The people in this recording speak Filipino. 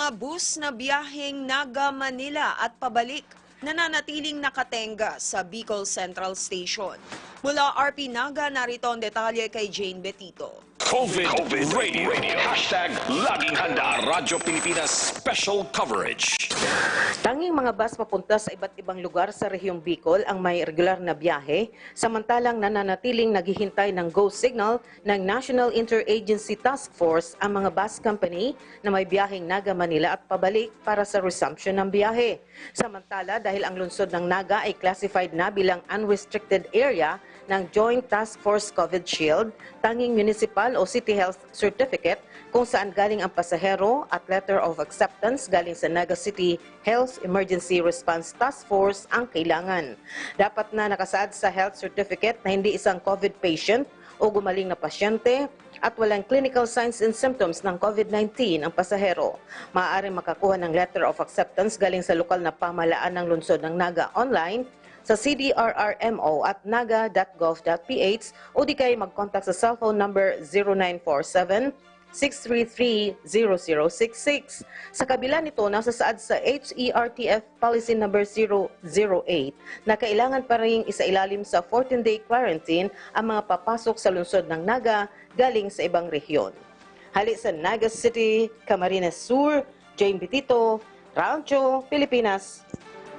mga bus na biyaheng Naga-Manila at pabalik nananatiling nakatenga sa Bicol Central Station. Mula RP Naga, narito ang detalye kay Jane Betito. COVID Radio. Hashtag Laging Handa. Radyo Pilipinas Special Coverage. Tanging mga bus papunta sa iba't ibang lugar sa rehiyong Bicol ang may regular na biyahe, samantalang nananatiling naghihintay ng go signal ng National Interagency Task Force ang mga bus company na may biyaheng Naga-Manila at pabalik para sa resumption ng biyahe. Samantala, dahil ang lungsod ng Naga ay classified na bilang unrestricted area ng Joint Task Force COVID Shield, tanging municipal o city health certificate kung saan galing ang pasahero at letter of acceptance galing sa Naga City Health Emergency Response Task Force ang kailangan. Dapat na nakasaad sa health certificate na hindi isang COVID patient o gumaling na pasyente at walang clinical signs and symptoms ng COVID-19 ang pasahero. Maaaring makakuha ng letter of acceptance galing sa lokal na pamahalaan ng lungsod ng Naga online sa CDRRMO at naga.gov.ph o di kayo mag-contact sa cellphone number 0947-633-0066. Sa kabila nito, nasa saad sa HERTF Policy number 008 na kailangan pa rin isailalim sa 14-day quarantine ang mga papasok sa lungsod ng Naga galing sa ibang rehiyon. Hali sa Naga City, Camarines Sur, Jane Betito, Radyo Pilipinas